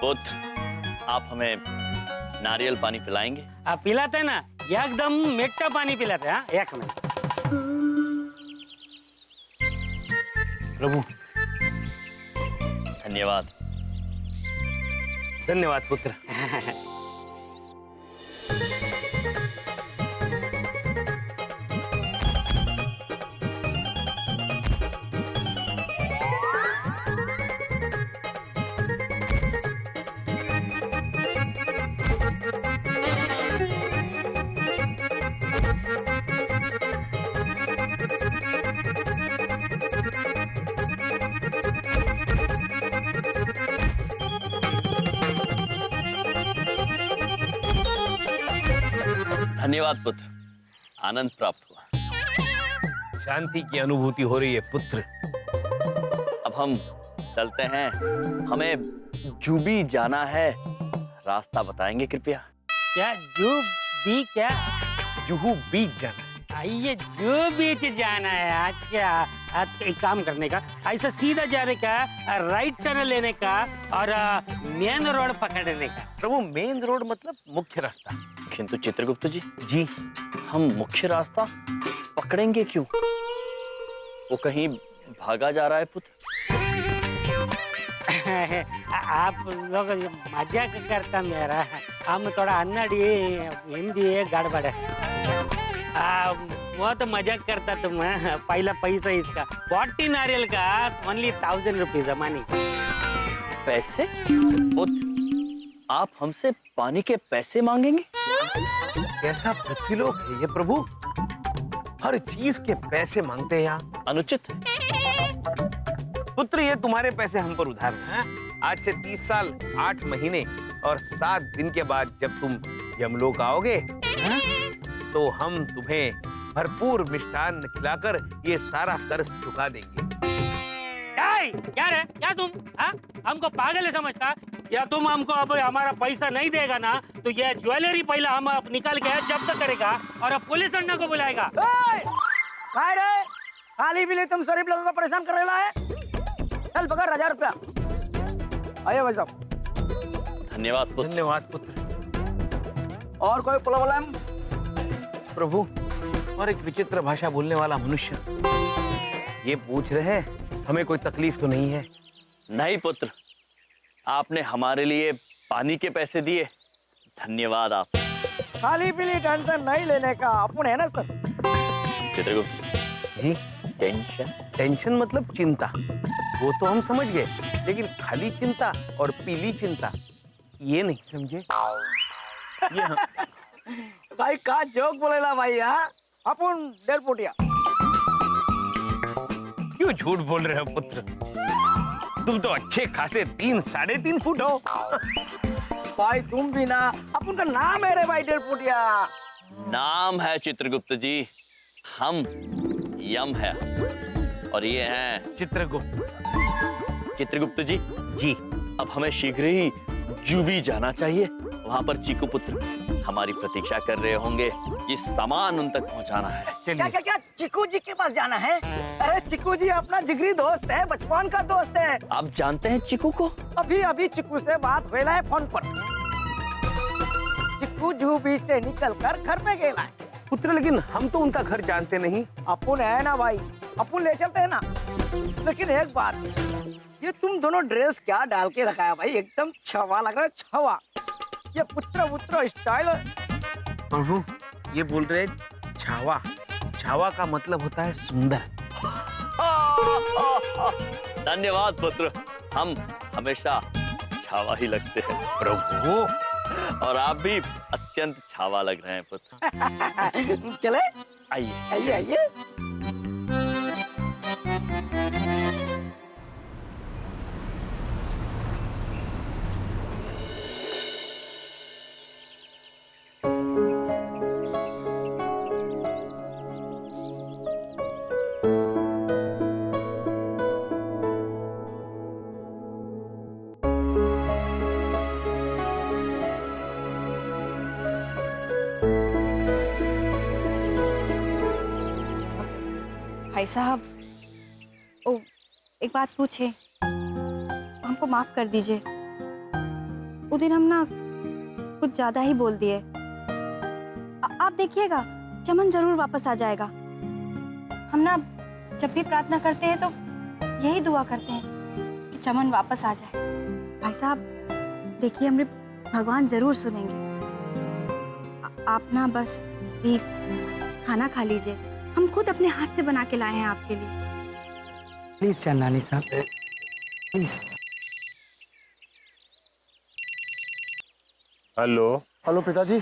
पुत्र, आप हमें नारियल पानी पिलाएंगे? आप पिलाते ना, एकदम मीठा पानी पिलाते। हाँ, एक मिनट। प्रभु धन्यवाद। धन्यवाद पुत्र। धन्यवाद पुत्र, आनंद प्राप्त हुआ। शांति की अनुभूति हो रही है पुत्र। अब हम चलते हैं, हमें जूबी जाना है, रास्ता बताएंगे कृपया? क्या जू बी क्या? जुहू बीच जाना। आइए जू बीच जाना है। अच्छा, एक काम करने का, ऐसा सीधा जाने का, राइट टर्न लेने का और मेन रोड पकड़ने का। प्रभु मेन रोड मतलब मुख्य रास्ता। किंतु चित्रगुप्त जी, जी हम मुख्य रास्ता पकड़ेंगे क्यों? वो कहीं भागा जा रहा है पुत्र। आप लोग मजाक करता मेरा, हम थोड़ा अन्नड़ी हिंदी गड़बड़ है। वो तो मजाक करता तुम। पहला पैसा इसका 40 नारियल का ओनली 1000 रुपीज मनी। पैसे? पुत्र, आप हमसे पानी के पैसे मांगेंगे? कैसा पृथ्वीलोक है ये प्रभु, हर चीज के पैसे मांगते हैं यहाँ। अनुचित है। पुत्र ये तुम्हारे पैसे हम पर उधार हैं। आज से 30 साल 8 महीने और 7 दिन के बाद जब तुम यमलोक आओगे तो हम तुम्हें भरपूर मिष्टान्न खिलाकर ये सारा कर्ज चुका देंगे। क्या रे? क्या तुम हमको पागल है समझता? या तुम हमको अब हमारा पैसा नहीं देगा ना तो ये ज्वेलरी पहला हम निकाल के जब्त करेगा और अब पुलिस अड्डा को बुलाएगा। काय रे? खाली भी तुम गरीब लोगों को परेशान कर रहा है। चल पकड़ 1000 रुपया। आइए भाई साहब। धन्यवाद पुत्र। धन्यवाद पुत्र। और कोई प्रॉब्लम? प्रभु और एक विचित्र भाषा बोलने वाला मनुष्य ये पूछ रहे हैं हमें कोई तकलीफ तो नहीं है? नहीं पुत्र, आपने हमारे लिए पानी के पैसे दिए, धन्यवाद आप। खाली पीली टेंशन नहीं लेने का, अपन है ना सर। चित्रगुप्त जी टेंशन? टेंशन मतलब चिंता, वो तो हम समझ गए, लेकिन खाली चिंता और पीली चिंता ये नहीं समझे। भाई का जोक बोलेला भाई। हाँ अपन 1.5 फुटिया। क्यों झूठ बोल रहे हो पुत्र, तुम तो अच्छे खासे 3 साढ़े 3 फुट हो। भाई तुम भी ना, अपन का नाम है रे भाई 1.5 फुटिया। नाम है चित्रगुप्त जी, हम यम है और ये हैं चित्रगुप्त। चित्रगुप्त जी। जी अब हमें शीघ्र ही जूबी जाना चाहिए, वहाँ पर चीकू पुत्र हमारी प्रतीक्षा कर रहे होंगे, ये सामान उन तक पहुँचाना है। क्या क्या क्या चिकू जी के पास जाना है? अरे चिकू जी अपना जिगरी दोस्त है, बचपन का दोस्त है। आप जानते हैं चिकू को? अभी अभी चिकू से बात हुई है फोन पर। चिकू जू बीच से निकल कर घर पे गया है। पुत्र लेकिन हम तो उनका घर जानते नहीं। अपन है ना भाई, अपन ले चलते हैं ना। लेकिन एक बात, ये तुम दोनों ड्रेस क्या डाल के रखा है भाई, एकदम छवा लग रहा है, छवा। ये पुत्र स्टाइल। प्रभु ये बोल रहे छावा, छावा का मतलब होता है सुंदर। धन्यवाद पुत्र, हम हमेशा छावा ही लगते हैं प्रभु। और आप भी अत्यंत छावा लग रहे हैं पुत्र। चले आइए आइए आइए। भाई साहब, ओ एक बात पूछे, हमको माफ कर दीजिए। उस दिन हम ना कुछ ज्यादा ही बोल दिए। आप देखिएगा चमन जरूर वापस आ जाएगा। हम ना जब भी प्रार्थना करते हैं तो यही दुआ करते हैं कि चमन वापस आ जाए। भाई साहब देखिए, हमें भगवान जरूर सुनेंगे। आप ना बस ये खाना खा लीजिए, हम खुद अपने हाथ से बना के लाए हैं आपके लिए। प्लीज चंदानी साहब, प्लीज। हेलो। हेलो पिताजी,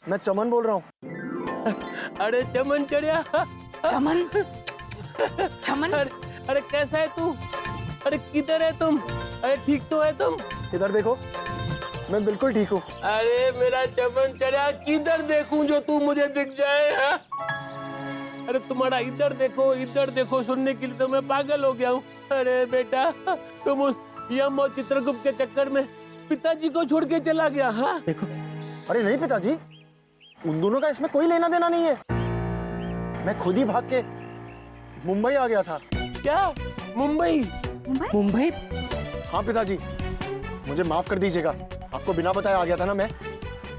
मैं चमन बोल रहा हूँ। अरे चमन चढ़िया। चमन, चमन, अरे कैसा है तू? अरे किधर है तुम? अरे ठीक तो है तुम? इधर देखो, मैं बिल्कुल ठीक हूँ। अरे मेरा चमन चढ़िया, किधर देखूं जो तू मुझे दिख जाए? हा? अरे तुम्हारा इधर देखो सुनने के लिए तो मैं पागल हो गया हूँ। अरे बेटा, तुम उस यम और चित्रगुप्त के चक्कर में पिताजी को छोड़ के चला गया। हाँ देखो, अरे नहीं पिताजी, उन दोनों का इसमें कोई लेना देना नहीं है। मैं खुद ही भाग के मुंबई आ गया था। क्या? मुंबई? मुंबई? हाँ पिताजी, मुझे माफ कर दीजिएगा, आपको बिना बताए आ गया था ना मैं।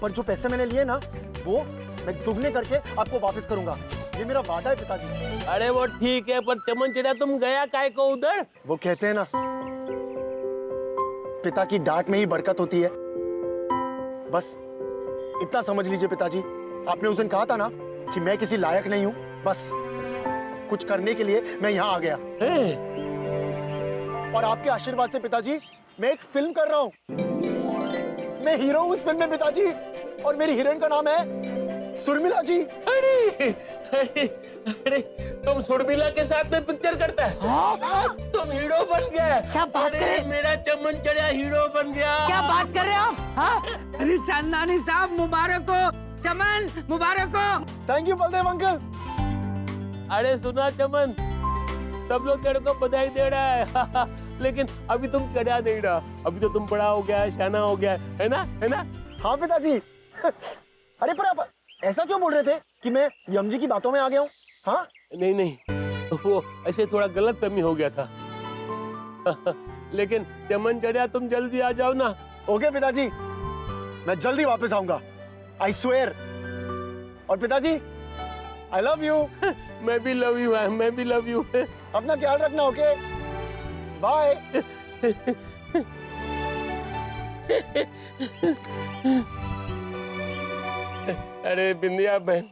पर जो पैसे मैंने लिए ना, वो मैं दुगने करके आपको वापस करूंगा, ये मेरा वादा है पिताजी। अरे वो ठीक है, पर चमन चढ़िया तुम गया काहे को उधर? वो कहते हैं ना, पिता की डांट में ही बरकत होती है। बस इतना समझ लीजिए पिताजी, आपने उस दिन कहा था ना कि मैं किसी लायक नहीं हूँ, बस कुछ करने के लिए मैं यहाँ आ गया। और आपके आशीर्वाद से पिताजी, मैं एक फिल्म कर रहा हूँ। मैं हीरो हूँ इस फिल्म में पिताजी, और मेरी हीरोइन का नाम है सुरमिला जी। अरे अरे अरे, तुम सुरमिला के साथ में पिक्चर करता है? हाँ? तुम हीरो बन गया। क्या बात कर रहे हैं? मेरा चमन चढ़िया हीरो बन गया। क्या बात कर रहे हो आप? हाँ? अरे चंदानी साहब मुबारक हो, चमन मुबारक हो। Thank you Baldev uncle. अरे सुना चमन, सब लोग तेरे को बधाई दे रहा है लेकिन अभी तुम चढ़ा नहीं रहा, अभी तो तुम बड़ा हो गया है, शाना हो गया है ना? है ना? हाँ पिताजी। अरे पर आप ऐसा क्यों बोल रहे थे कि मैं यम जी की बातों में आ गया हूँ? हाँ? नहीं नहीं, वो ऐसे थोड़ा गलत फहमी हो गया था लेकिन चमन चढ़िया तुम जल्दी आ जाओ ना। ओके पिताजी, मैं जल्दी वापस आऊंगा, आई स्वेयर। और पिताजी, आई लव यू। मैं भी लव यू, मैं भी लव यू। अपना ख्याल रखना, ओके? बाय। अरे बिंदिया बहन,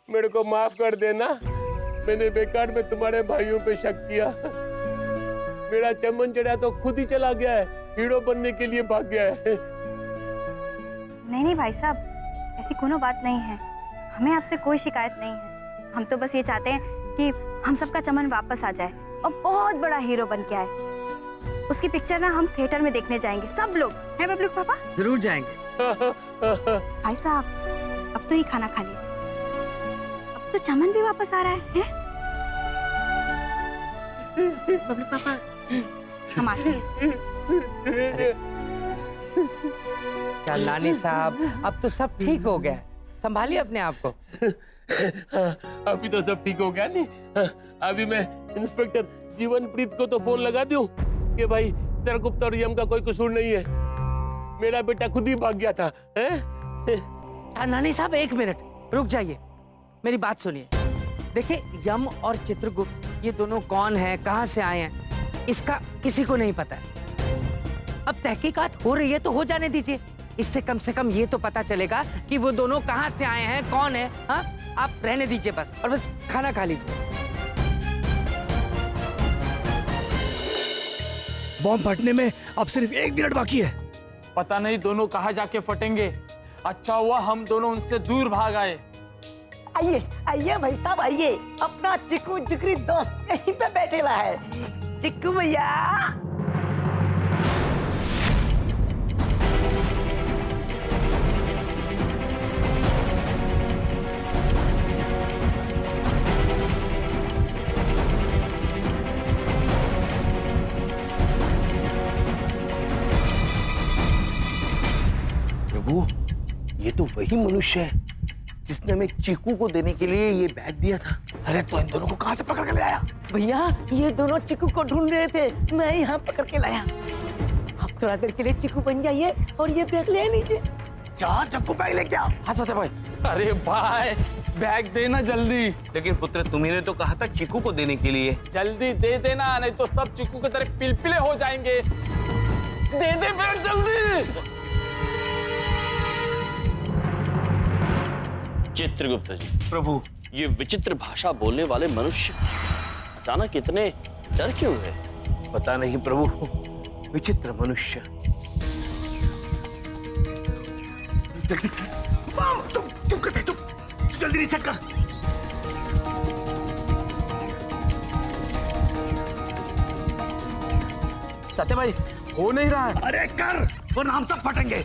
मेरे को माफ कर देना, मैंने बेकार में तुम्हारे भाइयों पे शक किया। मेरा चमन चढ़िया तो खुद ही चला गया है, हीरो बनने के लिए भाग गया है। नहीं भाई साहब, ऐसी कोनो बात नहीं है, हमें आपसे कोई शिकायत नहीं है। हम तो बस ये चाहते हैं कि हम सबका चमन वापस आ जाए और बहुत बड़ा हीरो बन के आए। उसकी पिक्चर ना हम थिएटर में देखने जाएंगे, सब लोग। हैं बबलू पापा? जरूर जाएंगे। भाई साहब अब तो ही खाना खा लीजिए, अब तो चमन भी वापस आ रहा है? बबलू पापा हम आते हैं। चंदानी साहब अब तो सब ठीक हो गया, संभालिए अपने आप को। अभी तो सब ठीक हो गया नहीं? अभी मैं इंस्पेक्टर जीवनप्रीत को तो फोन लगा दूं कि भाई चित्रगुप्त और यम का कोई कसूर नहीं है, मेरा बेटा खुद ही भाग गया था। चंदानी साहब एक मिनट रुक जाइए, मेरी बात सुनिए। देखिए, यम और चित्रगुप्त ये दोनों कौन हैं, कहां से आए हैं, इसका किसी को नहीं पता है। अब तहकीकात हो रही है तो हो जाने दीजिए, इससे कम से कम ये तो पता चलेगा कि वो दोनों कहां से आए हैं, कौन है। हाँ, आप रहने दीजिए बस, और बस खाना खा लीजिए। बॉम्ब फटने में अब सिर्फ 1 मिनट बाकी है। पता नहीं दोनों कहाँ जाके फटेंगे। अच्छा हुआ हम दोनों उनसे दूर भाग आए। आइए आइए भाई साहब आइए, अपना चिक्कू जिगरी दोस्त यहीं पे बैठेला है। चिक्कू भैया, प्रभु, ये तो वही मनुष्य है जिसने हमें चीकू को देने के लिए ये बैग दिया था। अरे तो इन दोनों को कहां से पकड़ कर ले आया? भैया ये दोनों चिक्कू को ढूंढ रहे थे, मैं यहाँ पकड़ के लाया। अब थोड़ा देर के लिए चिकू बन जाइए और ये बैग ले लीजिए। जा चक्कू बैग लेके आओ। हाँ सत्या भाई। अरे भाई बैग देना जल्दी। लेकिन पुत्र तुम्ही ने तो कहा था चीकू को देने के लिए। जल्दी दे देना, नहीं तो सब चिकू की तरह पिलपिले हो जाएंगे। दे दे बैग जल्दी। चित्रगुप्त जी, प्रभु ये विचित्र भाषा बोलने वाले मनुष्य अचानक इतने डर क्यों हुए? पता नहीं प्रभु, विचित्र मनुष्य। जल्दी चुप चुप कर, चुप जल्दी रीसेट कर। सत्या भाई हो नहीं रहा है। अरे कर, वरना हम सब फटेंगे।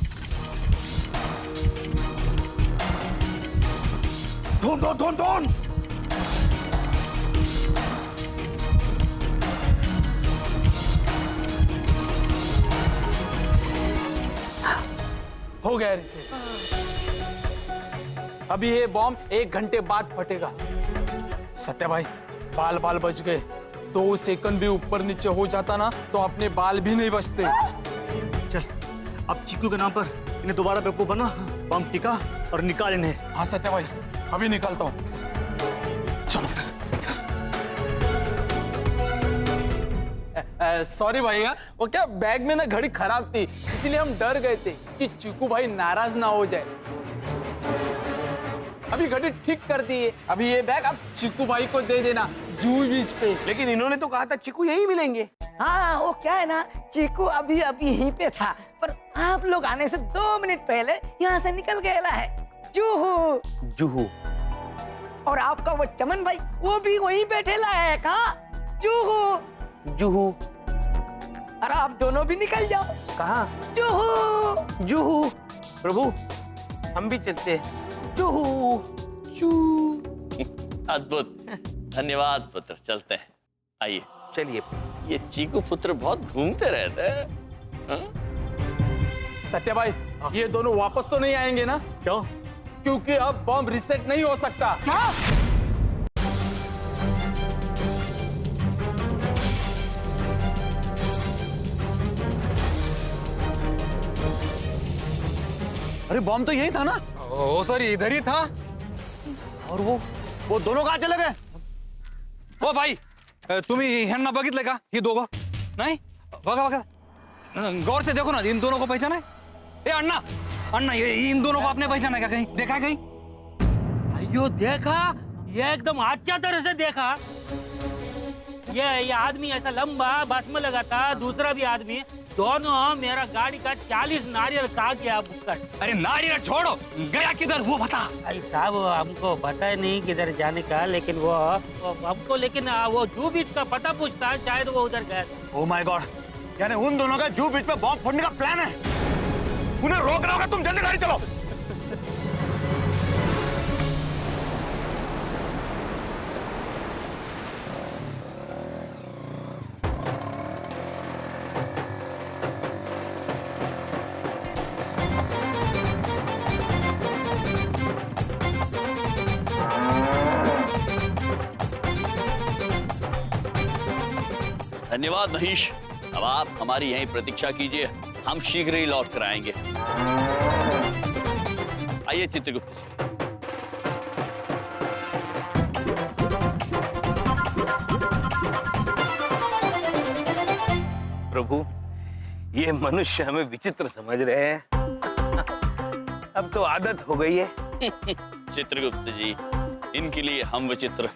ढूंढ ढूंढ ढूंढ ढूंढ। हो गया रिसेट। अभी ये बॉम्ब 1 घंटे बाद फटेगा। सत्या भाई बाल बाल बच गए। 2 सेकंड भी ऊपर नीचे हो जाता ना तो अपने बाल भी नहीं बचते। चल अब चीकू के नाम पर इन्हें दोबारा बेवकूफ बना, बम टिका और निकाल इन्हें। हाँ सत्या भाई अभी निकलता हूँ। चलो। सॉरी भैया, वो क्या बैग में ना घड़ी खराब थी, इसलिए हम डर गए थे कि चिकू भाई नाराज ना हो जाए। अभी घड़ी ठीक कर दी है। अभी ये बैग आप चिकू भाई को दे देना जूही बीच पे। लेकिन इन्होंने तो कहा था चीकू यहीं मिलेंगे। हाँ वो क्या है ना, चीकू अभी अभी यहीं पे था, पर आप लोग आने से 2 मिनट पहले यहाँ से निकल गया है। जूहू जूहू और आपका वो चमन भाई वो भी वहीं बैठे है। कहाँ? जूहू जूहू। और आप दोनों भी निकल जाओ। कहाँ? जूहू जूहू। प्रभु हम भी चलते हैं। जूहू। अद्भुत, धन्यवाद पुत्र, चलते हैं। आइए। चलिए। ये चीकू पुत्र बहुत घूमते रहते हैं। हाँ? सत्या भाई ये दोनों वापस तो नहीं आएंगे ना? क्यों? क्योंकि अब बॉम्ब रिसेट नहीं हो सकता। क्या? अरे बॉम्ब तो यही था ना? ओ सर इधर ही था। और वो दोनों कहाँ चले गए? ओ भाई तुम्ही ह्यांना बघितलं का? ही दोघं नाही? बघा बघा गौर से देखो ना, इन दोनों को पहचाना है? ए अन्ना अन्ना, ये इन दोनों को आपने पहचाना है क्या? कहीं देखा है कहीं? अयो देखा, ये एकदम अच्छा तरह से देखा। ये आदमी ऐसा लंबा बस में लगा था, दूसरा भी आदमी, दोनों मेरा गाड़ी का 40 नारियल खा गया बुक्कड़। अरे नारियल छोड़ो, गया किधर वो बता। भाई साहब हमको पता नहीं किधर जाने का, लेकिन वो हमको वो जू बीच का पता पूछता, शायद वो उधर गया था। ओह माय गॉड, यानी उन दोनों का जू बीच पे बॉम्ब फोड़ने का प्लान है। उन्हें रोक रहा होगा, तुम जल्दी गाड़ी चलो। धन्यवाद महेश। अब आप हमारी यहीं प्रतीक्षा कीजिए, हम शीघ्र ही लौट कर आएंगे। आइए चित्रगुप्त जी। प्रभु ये मनुष्य हमें विचित्र समझ रहे हैं। अब तो आदत हो गई है। चित्रगुप्त जी, इनके लिए हम विचित्र,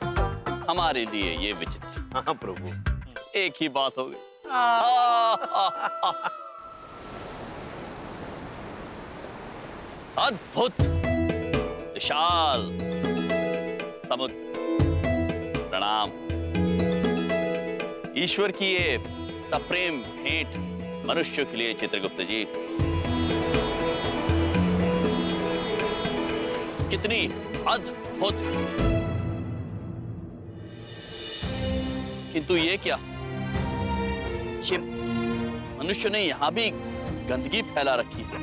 हमारे लिए ये विचित्र। हाँ प्रभु, एक ही बात हो गई। अद्भुत विशाल समुद्र, प्रणाम। ईश्वर की ये सप्रेम भेंट मनुष्य के लिए चित्रगुप्त जी, कितनी अद्भुत। किंतु ये क्या, ये मनुष्य ने यहां भी गंदगी फैला रखी है।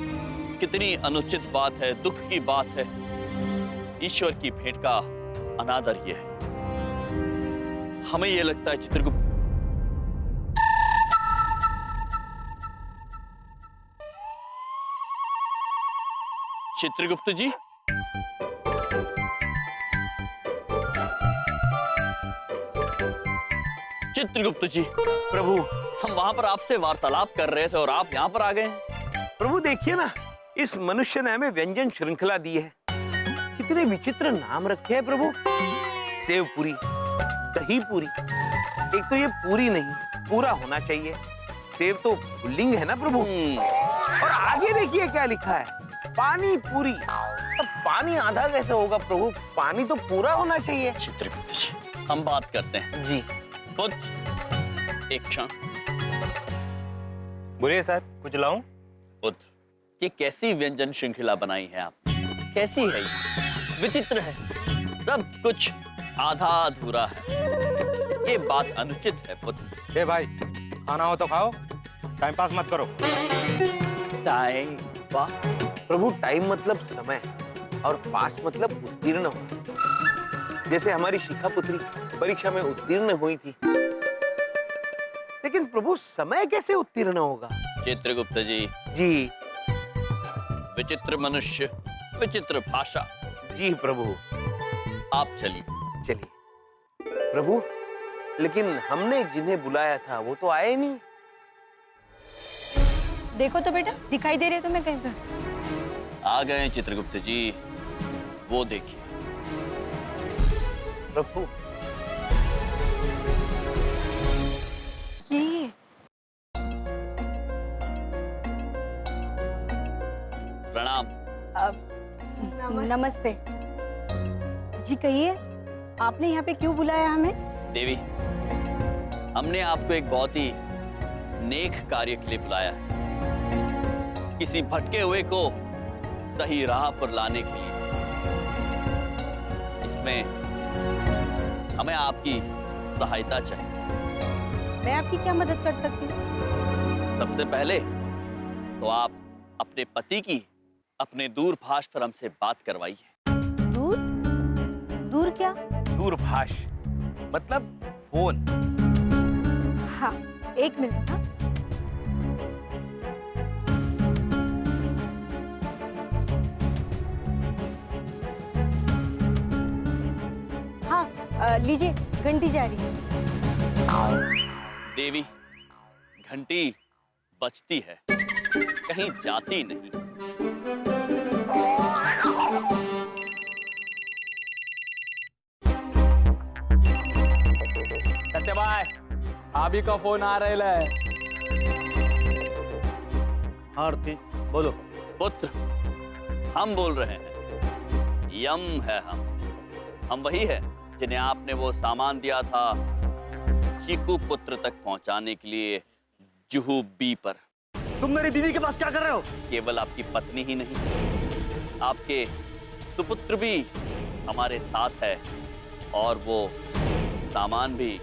कितनी अनुचित बात है, दुख की बात है। ईश्वर की भेंट का अनादर ये है। हमें ये लगता है चित्रगुप्त, चित्रगुप्त जी, चित्रगुप्त जी, प्रभु हम वहां पर आपसे वार्तालाप कर रहे थे और आप यहाँ पर आ गए हैं। प्रभु देखिए ना, इस मनुष्य ने हमें व्यंजन श्रृंखला दी है। कितने विचित्र नाम रखे हैं प्रभु। सेव पूरी, दही पूरी। एक तो ये पूरी नहीं, पूरा होना चाहिए। सेव तो पुल्लिंग है ना प्रभु। और आगे देखिए क्या लिखा है, पानी पूरी। अब पानी आधा कैसे होगा प्रभु, पानी तो पूरा होना चाहिए। चित्रगुप्त जी, हम बात करते हैं। जी पुत्र, एक क्षण। बोलिए साहब, कुछ लाऊं? पुत्र, ये कैसी व्यंजन श्रृंखला बनाई है आपने? कैसी है ये? विचित्र है, सब कुछ आधा अधूरा है। ये बात अनुचित है पुत्र। ए भाई, खाना हो तो खाओ, टाइम पास मत करो। टाइम वाह, प्रभु टाइम मतलब समय और पास मतलब उत्तीर्ण होना। जैसे हमारी शिखा पुत्री परीक्षा में उत्तीर्ण हुई थी, लेकिन प्रभु समय कैसे उत्तीर्ण होगा? चित्रगुप्त जी, जी विचित्र मनुष्य, विचित्र भाषा। जी प्रभु। आप चलिए। चलिए प्रभु, लेकिन हमने जिन्हें बुलाया था वो तो आए नहीं। देखो तो बेटा, दिखाई दे रहे तुम्हें कहीं पे? आ गए चित्रगुप्त जी, वो देखिए। प्रभु ये प्रणाम। नमस्ते जी। कहिए, आपने यहाँ पे क्यों बुलाया हमें? देवी, हमने आपको एक बहुत ही नेक कार्य के लिए बुलाया है। किसी भटके हुए को सही राह पर लाने के लिए। इसमें हमें आपकी सहायता चाहिए। मैं आपकी क्या मदद कर सकती हूँ? सबसे पहले तो आप अपने पति की अपने दूरभाष पर हमसे बात करवाइए। दूर? दूर क्या? दूरभाष मतलब फोन। हाँ, एक मिनट। हाँ, लीजिए, घंटी जा रही है। देवी, घंटी बजती है, कहीं जाती नहीं। सत्यभाई, भाभी का फोन आ रहा है। आरती बोलो। पुत्र, हम बोल रहे हैं। यम है हम वही है जिन्हें आपने वो सामान दिया था चीकू पुत्र तक पहुंचाने के लिए जुहू बी पर। तुम मेरी बीवी के पास क्या कर रहे हो? केवल आपकी पत्नी ही नहीं, आपके सुपुत्र भी हमारे साथ है और वो सामान भी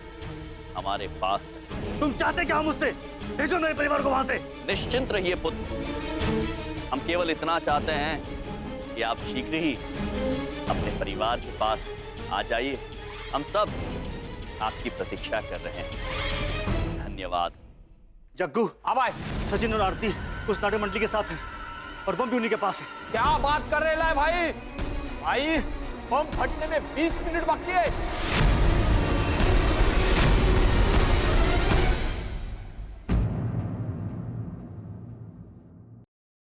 हमारे पास है। तुम चाहते क्या मुझसे? भेजो मेरे परिवार को वहां से। निश्चिंत रहिए पुत्र, हम केवल इतना चाहते हैं कि आप शीघ्र ही अपने परिवार के पास आ जाइए। हम सब आपकी प्रतीक्षा कर रहे हैं। धन्यवाद। जग्गू, अब आए। सचिन और आरती उस नाट्य मंडली के साथ है और बम भी उन्हीं के पास है। क्या बात कर रहे हैं भाई? भाई, बम फटने में 20 मिनट बाकी है।